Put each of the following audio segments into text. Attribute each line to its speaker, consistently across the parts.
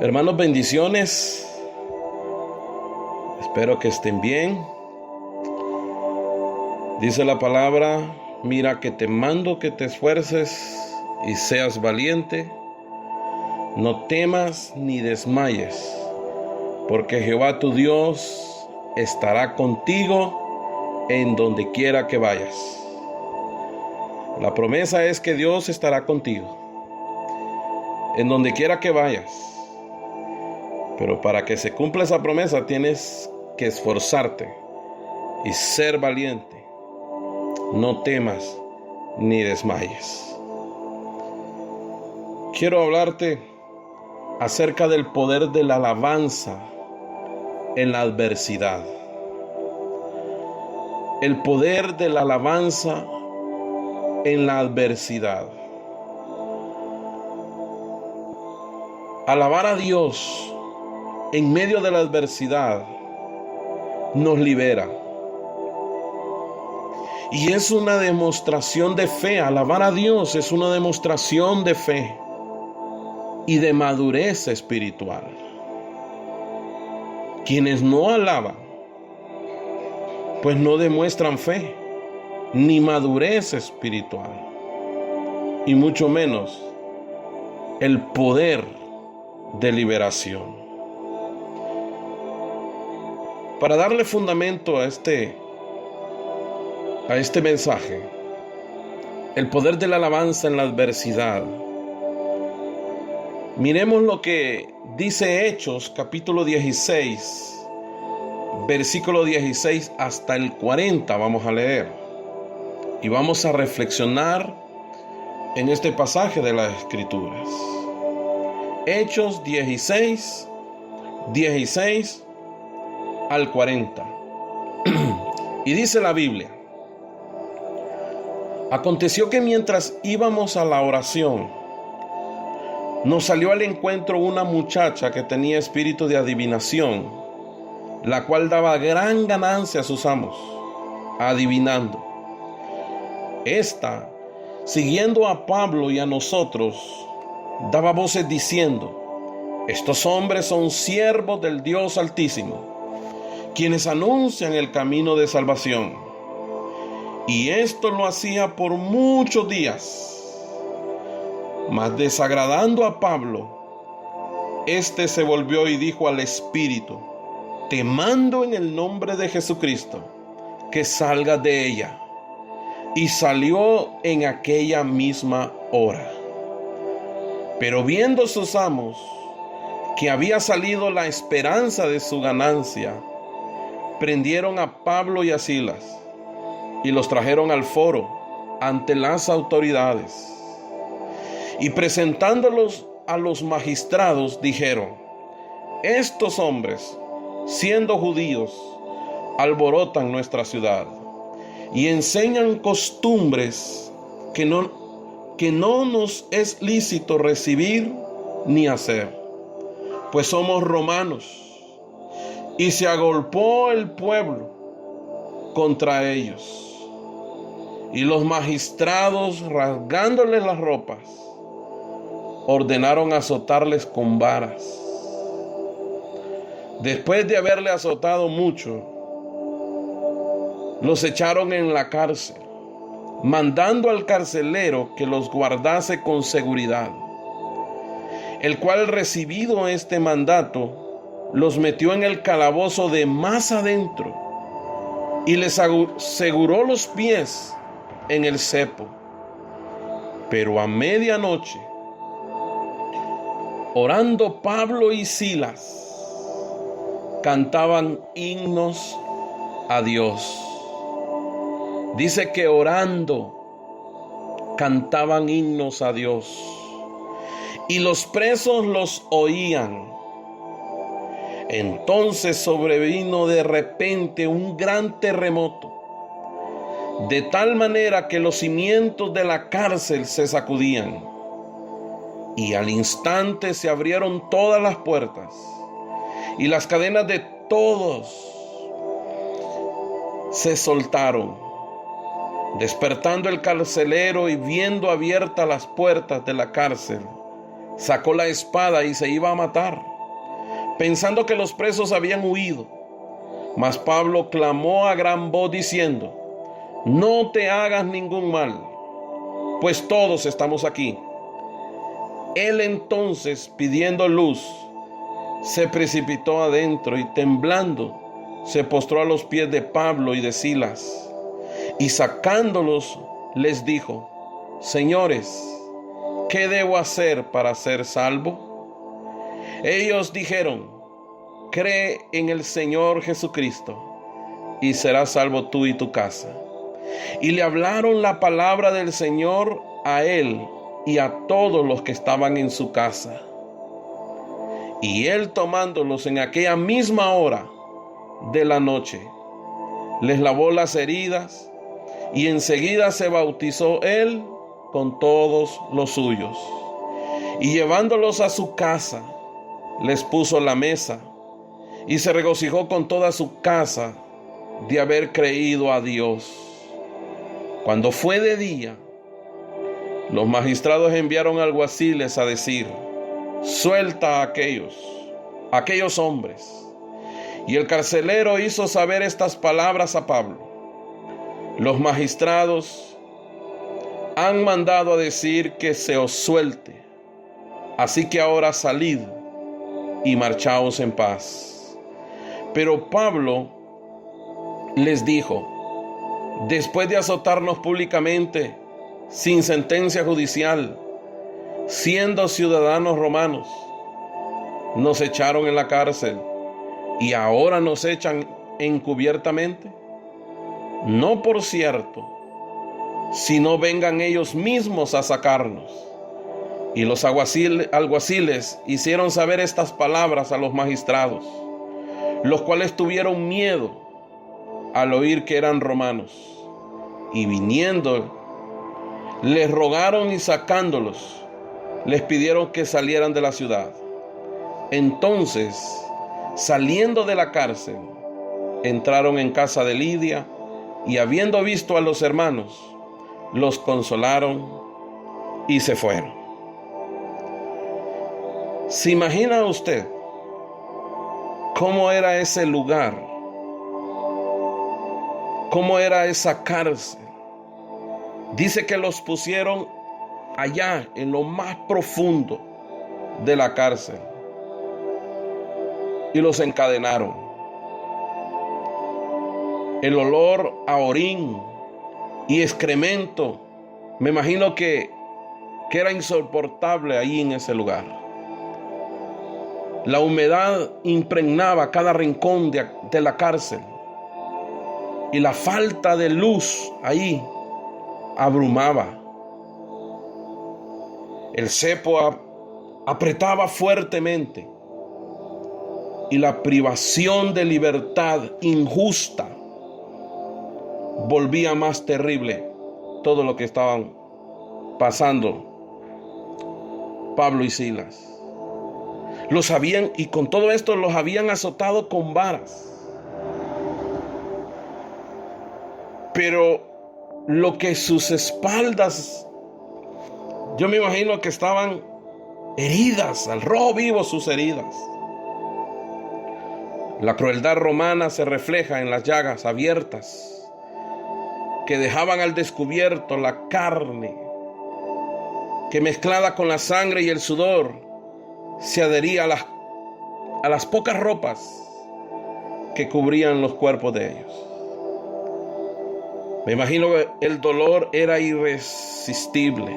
Speaker 1: Hermanos, bendiciones. Espero que estén bien. Dice la palabra: mira que te mando que te esfuerces y seas valiente. No temas ni desmayes, porque Jehová tu Dios estará contigo en donde quiera que vayas. La promesa es que Dios estará contigo en donde quiera que vayas. Pero para que se cumpla esa promesa tienes que esforzarte y ser valiente. No temas ni desmayes. Quiero hablarte acerca del poder de la alabanza en la adversidad. El poder de la alabanza en la adversidad. Alabar a Dios en medio de la adversidad nos libera. Y es una demostración de fe. Alabar a Dios es una demostración de fe y de madurez espiritual. Quienes no alaban, pues no demuestran fe ni madurez espiritual, y mucho menos el poder de liberación. Para darle fundamento a este mensaje, el poder de la alabanza en la adversidad, miremos lo que dice Hechos capítulo 16, versículo 16 hasta el 40. Vamos a leer y vamos a reflexionar en este pasaje de las Escrituras. Hechos 16 al 40. Y dice la Biblia: aconteció que mientras íbamos a la oración, nos salió al encuentro una muchacha que tenía espíritu de adivinación, la cual daba gran ganancia a sus amos, adivinando. Esta, siguiendo a Pablo y a nosotros, daba voces diciendo: estos hombres son siervos del Dios Altísimo, quienes anuncian el camino de salvación. Y esto lo hacía por muchos días. Mas desagradando a Pablo, éste se volvió y dijo al espíritu: te mando en el nombre de Jesucristo que salgas de ella. Y salió en aquella misma hora. Pero viendo sus amos que había salido la esperanza de su ganancia, prendieron a Pablo y a Silas y los trajeron al foro ante las autoridades. Y presentándolos a los magistrados, dijeron: estos hombres, siendo judíos, alborotan nuestra ciudad y enseñan costumbres que no nos es lícito recibir ni hacer, pues somos romanos. Y se agolpó el pueblo contra ellos. Y los magistrados, rasgándoles las ropas, ordenaron azotarles con varas. Después de haberle azotado mucho, los echaron en la cárcel, mandando al carcelero que los guardase con seguridad, el cual, recibido este mandato, los metió en el calabozo de más adentro y les aseguró los pies en el cepo. Pero a medianoche, orando Pablo y Silas, cantaban himnos a Dios. Dice que orando cantaban himnos a Dios, y los presos los oían. Entonces sobrevino de repente un gran terremoto, de tal manera que los cimientos de la cárcel se sacudían, y al instante se abrieron todas las puertas, y las cadenas de todos se soltaron. Despertando el carcelero y viendo abiertas las puertas de la cárcel, sacó la espada y se iba a matar, pensando que los presos habían huido. Mas Pablo clamó a gran voz diciendo: no te hagas ningún mal, pues todos estamos aquí. Él entonces, pidiendo luz, se precipitó adentro y temblando se postró a los pies de Pablo y de Silas, y sacándolos les dijo: señores, ¿qué debo hacer para ser salvo? Ellos dijeron: cree en el Señor Jesucristo y serás salvo tú y tu casa. Y le hablaron la palabra del Señor a él y a todos los que estaban en su casa. Y él, tomándolos en aquella misma hora de la noche, les lavó las heridas, y enseguida se bautizó él con todos los suyos. Y llevándolos a su casa, les puso la mesa, y se regocijó con toda su casa de haber creído a Dios. Cuando fue de día, los magistrados enviaron alguaciles a decir: suelta a aquellos hombres. Y el carcelero hizo saber estas palabras a Pablo: los magistrados han mandado a decir que se os suelte, así que ahora salid y marchaos en paz. Pero Pablo les dijo: después de azotarnos públicamente, sin sentencia judicial, siendo ciudadanos romanos, nos echaron en la cárcel y ahora nos echan encubiertamente. No por cierto, sino vengan ellos mismos a sacarnos. Y los alguaciles hicieron saber estas palabras a los magistrados, los cuales tuvieron miedo al oír que eran romanos, y viniendo les rogaron, y sacándolos les pidieron que salieran de la ciudad. Entonces, saliendo de la cárcel, entraron en casa de Lidia, y habiendo visto a los hermanos, los consolaron y se fueron. ¿Se imagina usted cómo era ese lugar? ¿Cómo era esa cárcel? Dice que los pusieron allá en lo más profundo de la cárcel y los encadenaron. El olor a orín y excremento, me imagino que era insoportable ahí en ese lugar. La humedad impregnaba cada rincón de la cárcel, y la falta de luz ahí abrumaba. El cepo apretaba fuertemente, y la privación de libertad injusta volvía más terrible todo lo que estaban pasando Pablo y Silas. Los habían, y con todo esto los habían azotado con varas. Pero lo que sus espaldas, yo me imagino que estaban heridas, al rojo vivo sus heridas. La crueldad romana se refleja en las llagas abiertas que dejaban al descubierto la carne, que mezclada con la sangre y el sudor se adhería a las pocas ropas que cubrían los cuerpos de ellos. Me imagino que el dolor era irresistible.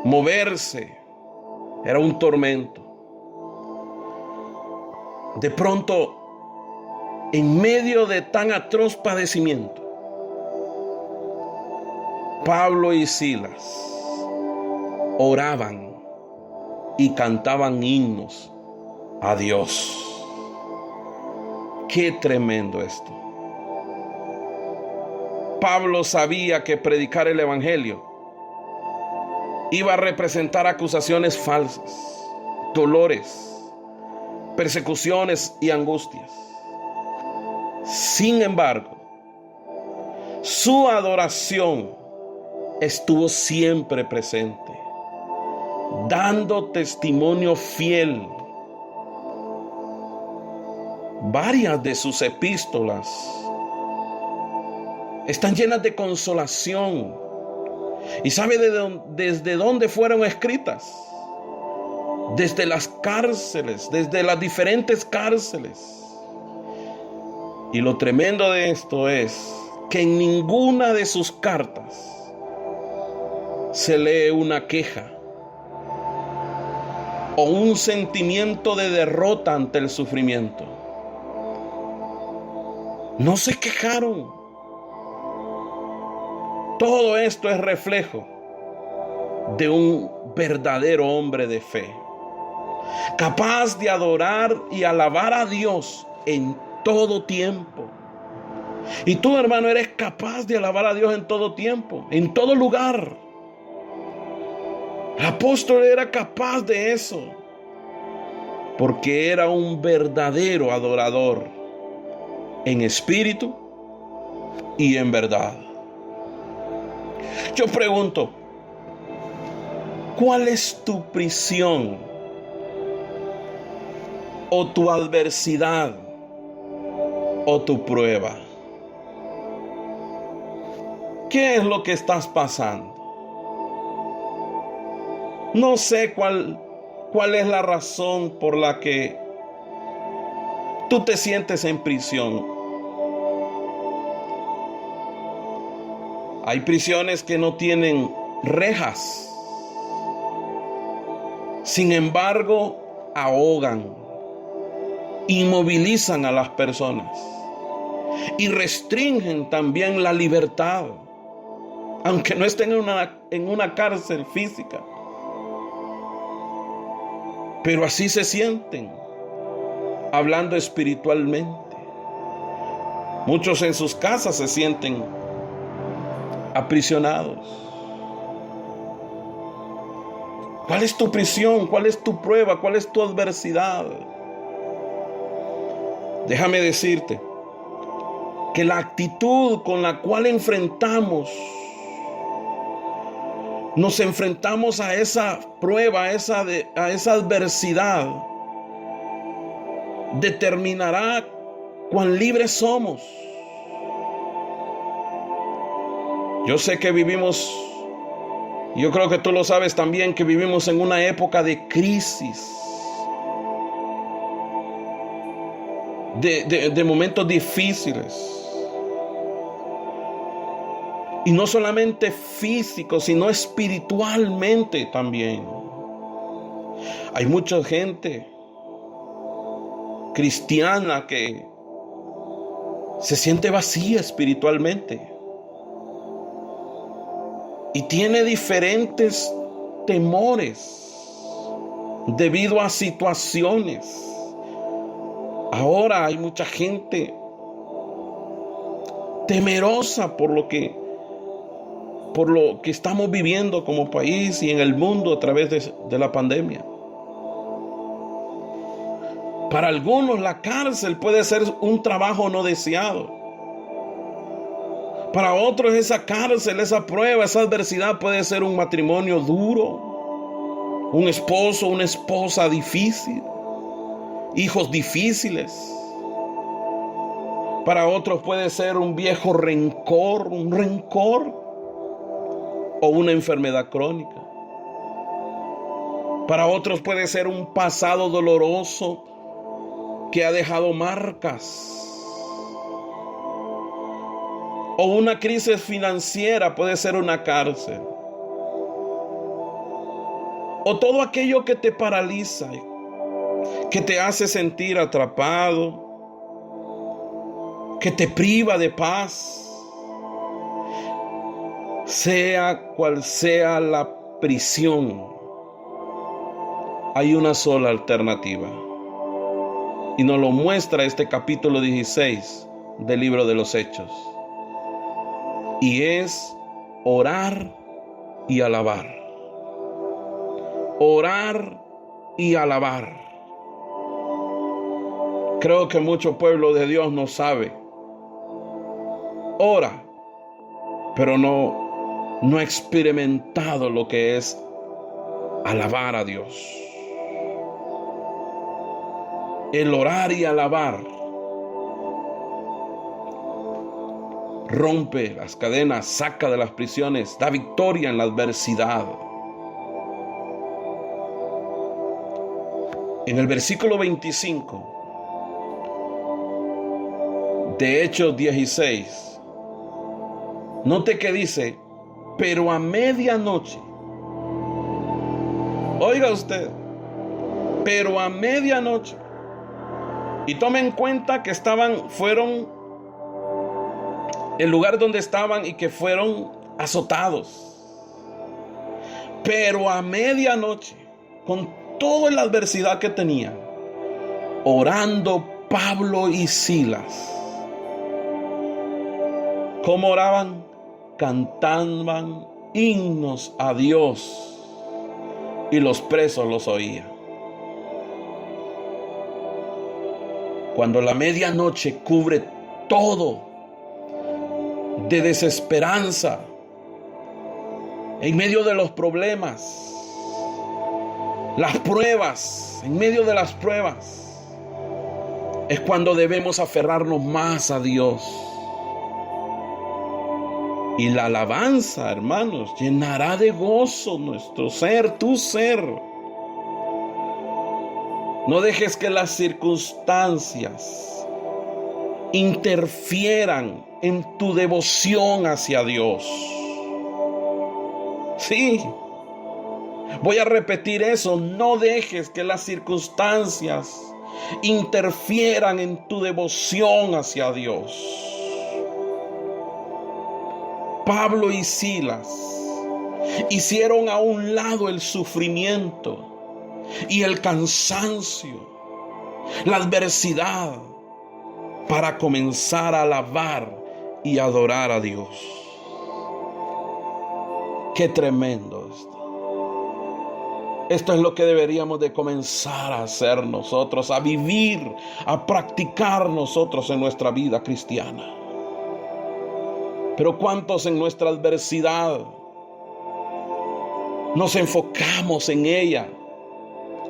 Speaker 1: Moverse era un tormento. De pronto, en medio de tan atroz padecimiento, Pablo y Silas oraban y cantaban himnos a Dios. Qué tremendo esto. Pablo sabía que predicar el evangelio iba a representar acusaciones falsas, dolores, persecuciones y angustias. Sin embargo, su adoración estuvo siempre presente. dando testimonio fiel. Varias de sus epístolas están llenas de consolación. ¿Y sabe desde dónde fueron escritas? Desde las cárceles, desde las diferentes cárceles. Y lo tremendo de esto es que en ninguna de sus cartas se lee una queja o un sentimiento de derrota ante el sufrimiento. No se quejaron. Todo esto es reflejo de un verdadero hombre de fe, capaz de adorar y alabar a Dios en todo tiempo. Y tú, hermano, eres capaz de alabar a Dios en todo tiempo, en todo lugar. El apóstol era capaz de eso, porque era un verdadero adorador en espíritu y en verdad. Yo pregunto, ¿cuál es tu prisión o tu adversidad o tu prueba? ¿Qué es lo que estás pasando? No sé cuál es la razón por la que tú te sientes en prisión. Hay prisiones que no tienen rejas. Sin embargo, ahogan, inmovilizan a las personas y restringen también la libertad, aunque no estén en una cárcel física. Pero así se sienten, hablando espiritualmente. Muchos en sus casas se sienten aprisionados. ¿Cuál es tu prisión? ¿Cuál es tu prueba? ¿Cuál es tu adversidad? Déjame decirte que la actitud con la cual nos enfrentamos a esa prueba, a esa adversidad, determinará cuán libres somos. Yo sé que yo creo que tú lo sabes también, que vivimos en una época de crisis, de momentos difíciles. Y no solamente físico, sino espiritualmente también. Hay mucha gente cristiana que se siente vacía espiritualmente y tiene diferentes temores debido a situaciones. Ahora hay mucha gente temerosa por lo que estamos viviendo como país y en el mundo a través de la pandemia. Para algunos la cárcel puede ser un trabajo no deseado. Para otros esa cárcel, esa prueba, esa adversidad puede ser un matrimonio duro, un esposo, una esposa difícil, hijos difíciles. Para otros puede ser un viejo rencor, o una enfermedad crónica. Para otros puede ser un pasado doloroso que ha dejado marcas. O una crisis financiera puede ser una cárcel. O todo aquello que te paraliza, que te hace sentir atrapado, que te priva de paz. Sea cual sea la prisión, hay una sola alternativa. Y nos lo muestra este capítulo 16 del libro de los Hechos. Y es orar y alabar. Orar y alabar. Creo que mucho pueblo de Dios no sabe. Ora, pero no ha experimentado lo que es alabar a Dios. El orar y alabar rompe las cadenas, saca de las prisiones, da victoria en la adversidad. En el versículo 25 de Hechos 16, note que dice, pero a medianoche, oiga usted, pero a medianoche, y tome en cuenta que fueron el lugar donde estaban y que fueron azotados, pero a medianoche, con toda la adversidad que tenían, orando Pablo y Silas. ¿Cómo oraban? Cantaban himnos a Dios y los presos los oían. Cuando la medianoche cubre todo de desesperanza, en medio de los problemas, las pruebas, en medio de las pruebas, es cuando debemos aferrarnos más a Dios. Y la alabanza, hermanos, llenará de gozo nuestro ser, tu ser. No dejes que las circunstancias interfieran en tu devoción hacia Dios. Sí, voy a repetir eso. No dejes que las circunstancias interfieran en tu devoción hacia Dios. Pablo y Silas hicieron a un lado el sufrimiento y el cansancio, la adversidad, para comenzar a alabar y adorar a Dios. Qué tremendo esto. Esto es lo que deberíamos de comenzar a hacer nosotros, a vivir, a practicar nosotros en nuestra vida cristiana. Pero ¿cuántos en nuestra adversidad nos enfocamos en ella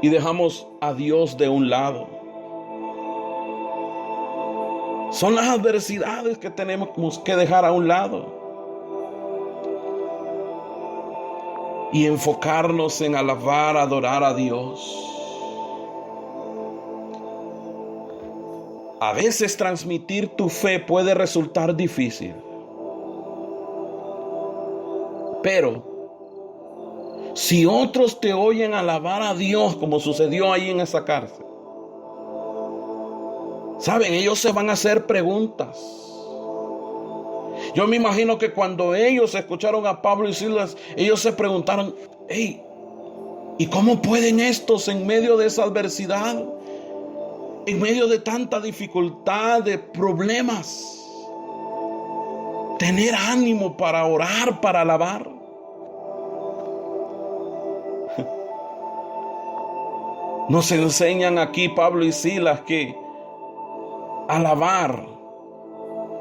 Speaker 1: y dejamos a Dios de un lado? Son las adversidades que tenemos que dejar a un lado y enfocarnos en alabar, adorar a Dios. A veces transmitir tu fe puede resultar difícil. Pero si otros te oyen alabar a Dios, como sucedió ahí en esa cárcel, saben, ellos se van a hacer preguntas. Yo me imagino que cuando ellos escucharon a Pablo y Silas, ellos se preguntaron, hey, ¿y cómo pueden estos en medio de esa adversidad, en medio de tanta dificultad, de problemas, tener ánimo para orar, para alabar? Nos enseñan aquí Pablo y Silas que alabar,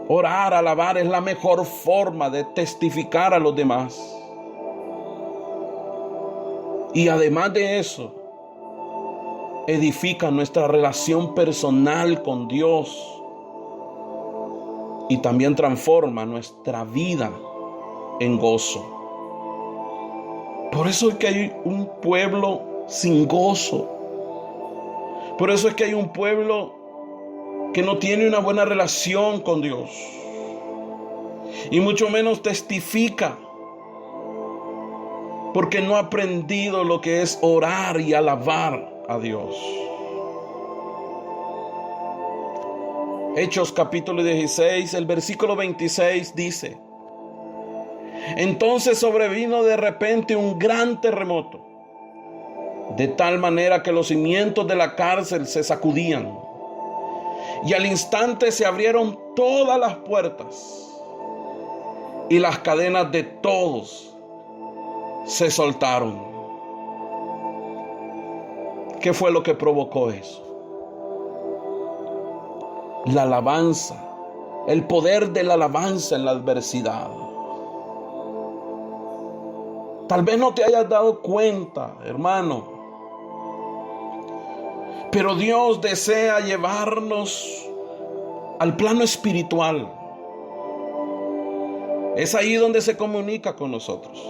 Speaker 1: orar, alabar es la mejor forma de testificar a los demás. Y además de eso, edifica nuestra relación personal con Dios y también transforma nuestra vida en gozo. Por eso es que hay un pueblo sin gozo. Por eso es que hay un pueblo que no tiene una buena relación con Dios y mucho menos testifica, porque no ha aprendido lo que es orar y alabar a Dios. Hechos capítulo 16, el versículo 26 dice: entonces sobrevino de repente un gran terremoto, de tal manera que los cimientos de la cárcel se sacudían, y al instante se abrieron todas las puertas, y las cadenas de todos se soltaron. ¿Qué fue lo que provocó eso? La alabanza, el poder de la alabanza en la adversidad. Tal vez no te hayas dado cuenta, hermano, pero Dios desea llevarnos al plano espiritual. Es ahí donde se comunica con nosotros.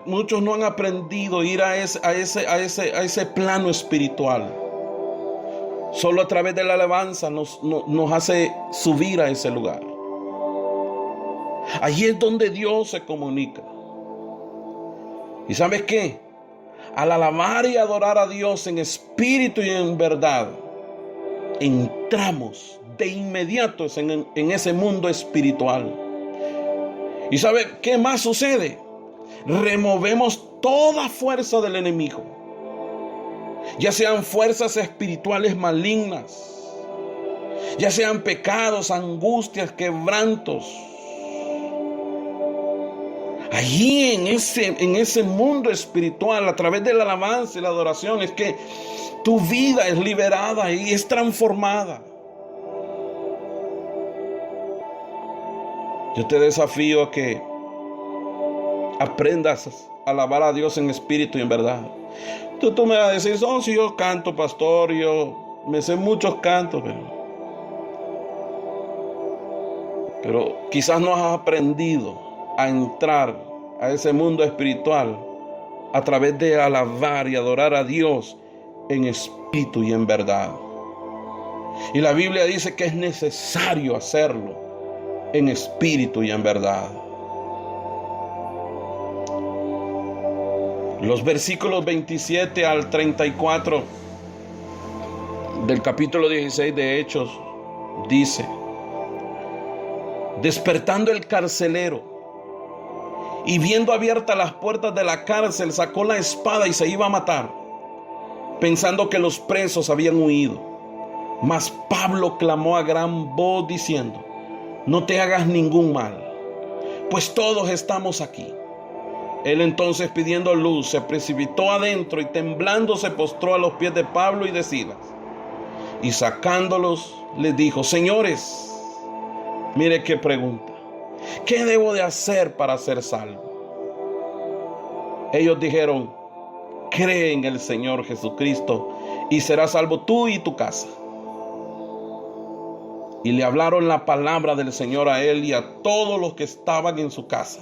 Speaker 1: Muchos no han aprendido a ir a ese plano espiritual. Solo a través de la alabanza nos hace subir a ese lugar. Allí es donde Dios se comunica. ¿Y sabes qué? Al alabar y adorar a Dios en espíritu y en verdad, entramos de inmediato en ese mundo espiritual. ¿Y sabe qué más sucede? Removemos toda fuerza del enemigo, ya sean fuerzas espirituales malignas, ya sean pecados, angustias, quebrantos. Allí en ese mundo espiritual, a través de la alabanza y la adoración, es que tu vida es liberada y es transformada. Yo te desafío a que aprendas a alabar a Dios en espíritu y en verdad. Tú me vas a decir, si yo canto, pastor, yo me sé muchos cantos, pero quizás no has aprendido a entrar a ese mundo espiritual a través de alabar y adorar a Dios en espíritu y en verdad. Y la Biblia dice que es necesario hacerlo en espíritu y en verdad. Los versículos 27 al 34 del capítulo 16 de Hechos dice: despertando el carcelero y viendo abiertas las puertas de la cárcel, sacó la espada y se iba a matar, pensando que los presos habían huido. Mas Pablo clamó a gran voz diciendo: no te hagas ningún mal, pues todos estamos aquí. Él entonces, pidiendo luz, se precipitó adentro y temblando se postró a los pies de Pablo y de Silas. Y sacándolos, les dijo: señores, mire qué pregunta. ¿Qué debo de hacer para ser salvo? Ellos dijeron: cree en el Señor Jesucristo y serás salvo tú y tu casa. Y le hablaron la palabra del Señor a él y a todos los que estaban en su casa.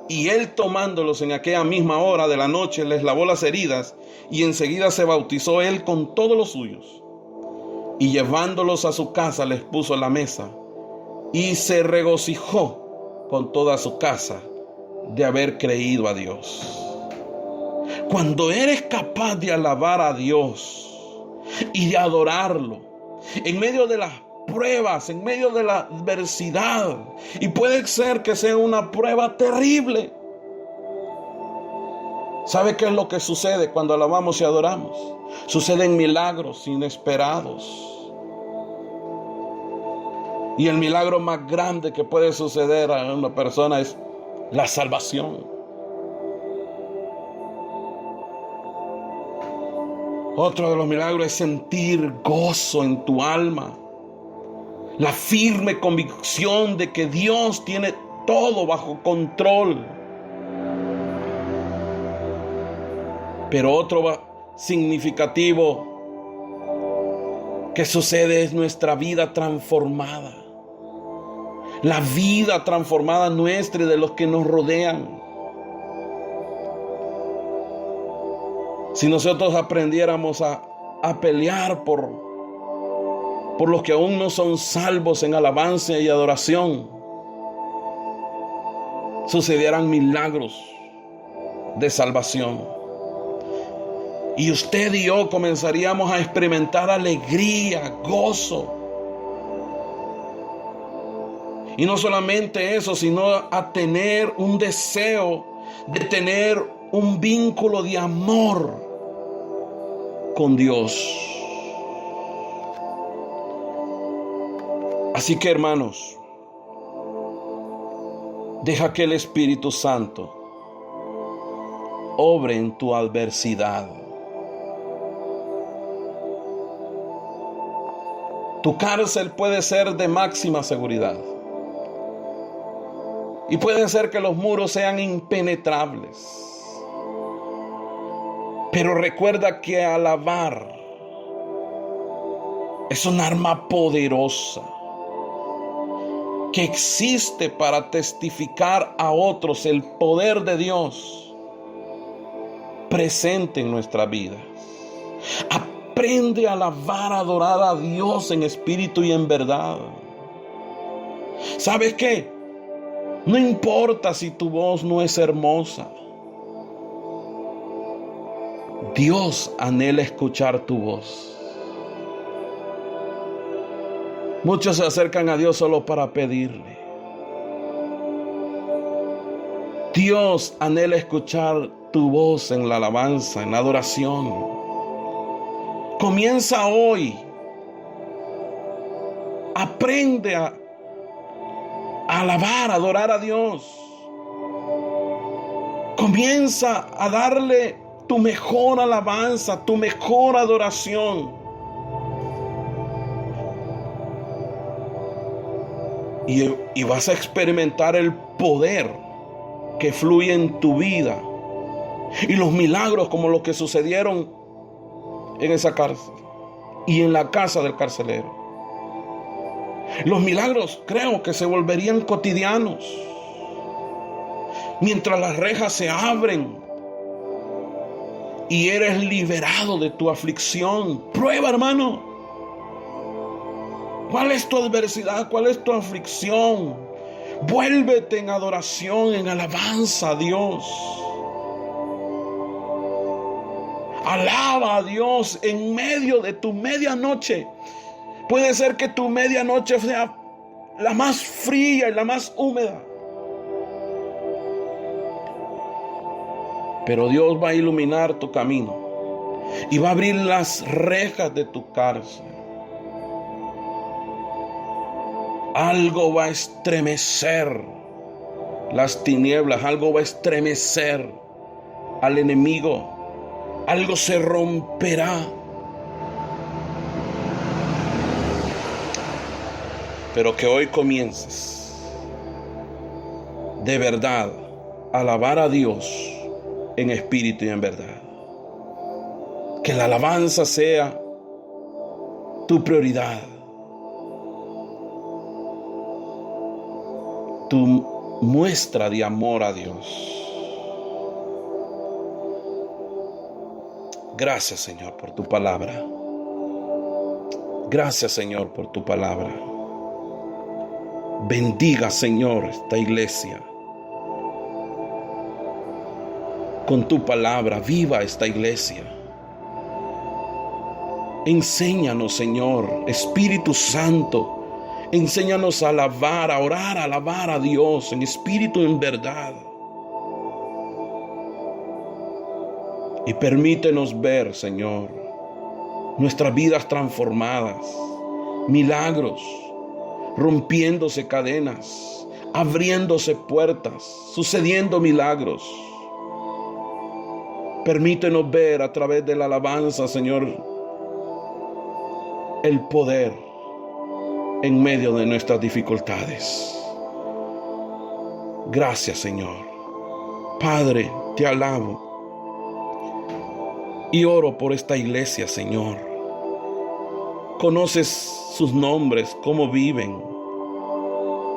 Speaker 1: Y él, tomándolos en aquella misma hora de la noche, les lavó las heridas, y enseguida se bautizó él con todos los suyos. Y llevándolos a su casa les puso la mesa, y se regocijó con toda su casa de haber creído a Dios. Cuando eres capaz de alabar a Dios y de adorarlo en medio de las pruebas, en medio de la adversidad, y puede ser que sea una prueba terrible, ¿sabe qué es lo que sucede cuando alabamos y adoramos? Suceden milagros inesperados. Y el milagro más grande que puede suceder a una persona es la salvación. Otro de los milagros es sentir gozo en tu alma, la firme convicción de que Dios tiene todo bajo control. Pero otro significativo que sucede es nuestra vida transformada. La vida transformada nuestra y de los que nos rodean. Si nosotros aprendiéramos a pelear por los que aún no son salvos en alabanza y adoración, sucedieran milagros de salvación. Y usted y yo comenzaríamos a experimentar alegría, gozo. Y no solamente eso, sino a tener un deseo de tener un vínculo de amor con Dios. Así que, hermanos, deja que el Espíritu Santo obre en tu adversidad. Tu cárcel puede ser de máxima seguridad. Y puede ser que los muros sean impenetrables. Pero recuerda que alabar es un arma poderosa que existe para testificar a otros el poder de Dios presente en nuestra vida. Aprende a alabar, a adorar a Dios en espíritu y en verdad. ¿Sabes qué? No importa si tu voz no es hermosa. Dios anhela escuchar tu voz. Muchos se acercan a Dios solo para pedirle. Dios anhela escuchar tu voz en la alabanza, en la adoración. Comienza hoy. Aprende a alabar, a adorar a Dios. Comienza a darle tu mejor alabanza, tu mejor adoración. Y vas a experimentar el poder que fluye en tu vida. Y los milagros como los que sucedieron en esa cárcel y en la casa del carcelero. Los milagros creo que se volverían cotidianos. Mientras las rejas se abren y eres liberado de tu aflicción. Prueba, hermano. ¿Cuál es tu adversidad? ¿Cuál es tu aflicción? Vuélvete en adoración, en alabanza a Dios. Alaba a Dios en medio de tu medianoche. Puede ser que tu medianoche sea la más fría y la más húmeda. Pero Dios va a iluminar tu camino y va a abrir las rejas de tu cárcel. Algo va a estremecer las tinieblas, algo va a estremecer al enemigo, algo se romperá. Pero que hoy comiences de verdad a alabar a Dios en espíritu y en verdad. Que la alabanza sea tu prioridad. Tu muestra de amor a Dios. Gracias, Señor, por tu palabra. Gracias, Señor, por tu palabra. Bendiga, Señor, esta iglesia. Con tu palabra, viva esta iglesia. Enséñanos, Señor, Espíritu Santo. Enséñanos a alabar, a orar, a alabar a Dios en espíritu y en verdad. Y permítenos ver, Señor, nuestras vidas transformadas, milagros, rompiéndose cadenas, abriéndose puertas, sucediendo milagros. Permítenos ver a través de la alabanza, Señor, el poder en medio de nuestras dificultades. Gracias, Señor. Padre, te alabo y oro por esta iglesia, Señor. Conoces sus nombres, cómo viven,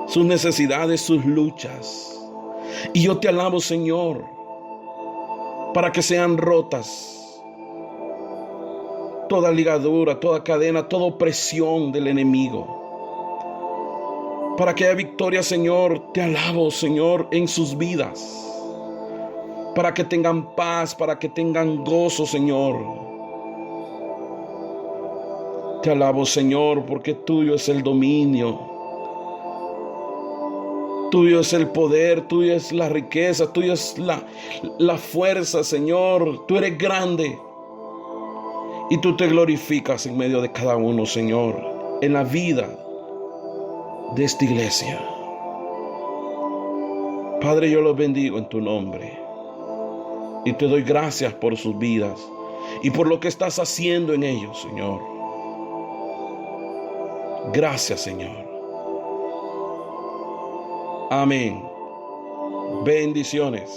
Speaker 1: sus necesidades, sus luchas. Y yo te alabo, Señor, para que sean rotas toda ligadura, toda cadena, toda opresión del enemigo. Para que haya victoria, Señor, te alabo, Señor, en sus vidas. Para que tengan paz, para que tengan gozo, Señor. Te alabo, Señor, porque tuyo es el dominio. Tuyo es el poder, tuyo es la riqueza, tuyo es la fuerza, Señor. Tú eres grande. Y tú te glorificas en medio de cada uno, Señor, en la vida de esta iglesia. Padre, yo los bendigo en tu nombre y te doy gracias por sus vidas y por lo que estás haciendo en ellos, Señor. Gracias, Señor. Amén. Bendiciones.